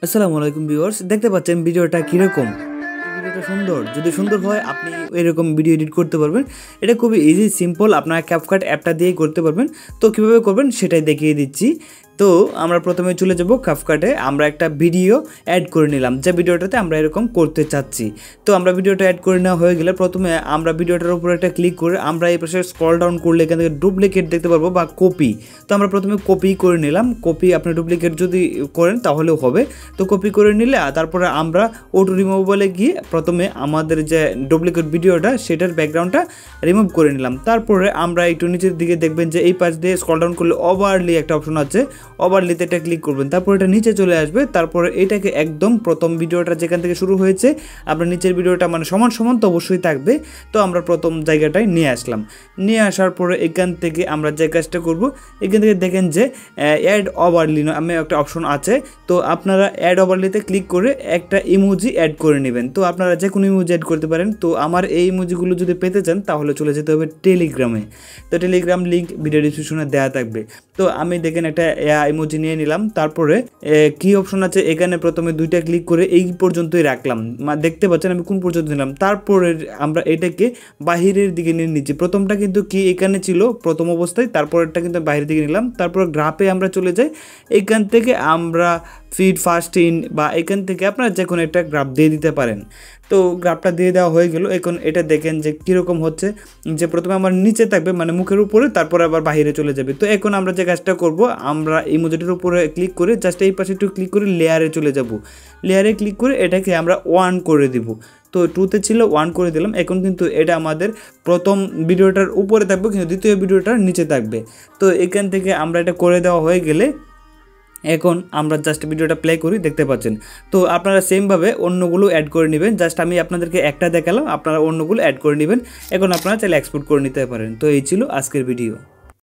আসসালামু আলাইকুম ভিউয়ার্স, দেখতে পাচ্ছেন ভিডিওটা কিরকম। ভিডিওটা সুন্দর, যদি সুন্দর হয় আপনি এরকম ভিডিও এডিট করতে পারবেন। এটা খুবই ইজি সিম্পল, আপনারা ক্যাপকাট অ্যাপটা দিয়েই করতে পারবেন। তো কীভাবে করবেন সেটাই দেখিয়ে দিচ্ছি। তো আমরা প্রথমে চলে যাব ক্যাপকাটে, আমরা একটা ভিডিও অ্যাড করে নিলাম যে ভিডিওটাতে আমরা এরকম করতে চাচ্ছি। তো আমরা ভিডিওটা অ্যাড করে নেওয়া হয়ে গেলে প্রথমে আমরা ভিডিওটার উপরে একটা ক্লিক করে আমরা এই পাশে স্ক্রল ডাউন করলে এখান থেকে ডুপ্লিকেট দেখতে পারবো বা কপি। তো আমরা প্রথমে কপি করে নিলাম। কপি আপনি ডুপ্লিকেট যদি করেন তাহলেও হবে। তো কপি করে নিলে তারপরে আমরা অটো রিমুভালে গিয়ে প্রথমে আমাদের যে ডুপ্লিকেট ভিডিওটা সেটার ব্যাকগ্রাউন্ডটা রিমুভ করে নিলাম। তারপরে আমরা একটু নিচের দিকে দেখবেন যে এই পাশ দিয়ে স্ক্রল ডাউন করলে ওভারলি একটা অপশন আছে, ওভারলিতে এটা ক্লিক করবেন। তারপর এটা নিচে চলে আসবে। তারপরে এটাকে একদম প্রথম ভিডিওটা যেখান থেকে শুরু হয়েছে আপনার নিচের ভিডিওটা মানে সমান সমান তো অবশ্যই থাকবে। তো আমরা প্রথম জায়গাটায় নিয়ে আসলাম। নিয়ে আসার পরে এখান থেকে আমরা যে কাজটা করব, এখান থেকে দেখেন যে অ্যাড ওভারলি আমি একটা অপশন আছে। তো আপনারা অ্যাড ওভারলিতে ক্লিক করে একটা ইমোজি অ্যাড করে নেবেন। তো আপনারা যে কোনো ইমোজি অ্যাড করতে পারেন। তো আমার এই ইমোজিগুলো যদি পেতে চান তাহলে চলে যেতে হবে টেলিগ্রামে। তো টেলিগ্রাম লিঙ্ক ভিডিও ডিসক্রিপশনে দেওয়া থাকবে। তো আমি দেখেন একটা ইমোজি নিয়ে নিলাম। তারপরে কি অপশন আছে এখানে প্রথমে দুইটা ক্লিক করে এই পর্যন্তই রাখলাম। দেখতে পাচ্ছেন আমি কোন পর্যন্ত নিলাম। তারপরে আমরা এটাকে বাহিরের দিকে নিয়ে নিচ্ছি। প্রথমটা কিন্তু কি এখানে ছিল প্রথম অবস্থায়, তারপরেরটা কিন্তু বাহিরের দিকে নিলাম। তারপর গ্রাফে আমরা চলে যাই। এখান থেকে আমরা ফিড ফার্স্ট ইন বা এখান থেকে আপনারা যে কোনো একটা গ্রাফ দিয়ে দিতে পারেন। তো গ্রাফটা দিয়ে দেওয়া হয়ে গেল। এখন এটা দেখেন যে কীরকম হচ্ছে, যে প্রথমে আমার নিচে থাকবে মানে মুখের উপরে, তারপরে আবার বাইরে চলে যাবে। তো এখন আমরা যে কাজটা করব, আমরা ইমোজিটার উপরে ক্লিক করে জাস্ট এই পাশে একটু ক্লিক করে লেয়ারে চলে যাব। লেয়ারে ক্লিক করে এটাকে আমরা 1 করে দিব। তো 2তে ছিল 1 করে দিলাম। এখন কিন্তু এটা আমাদের প্রথম ভিডিওটার উপরে থাকবে কিন্তু দ্বিতীয় ভিডিওটার নিচে থাকবে। তো এখান থেকে আমরা এটা করে দেওয়া হয়ে গেলে এখন আমরা জাস্ট ভিডিওটা প্লে করি, দেখতে পাচ্ছেন। তো আপনারা সেমভাবে অন্যগুলো অ্যাড করে নেবেন। জাস্ট আমি আপনাদেরকে একটা দেখালাম, আপনারা অন্যগুলো অ্যাড করে নেবেন। এখন আপনারা চাইলে এক্সপোর্ট করে নিতে পারেন। তো এই ছিল আজকের ভিডিও।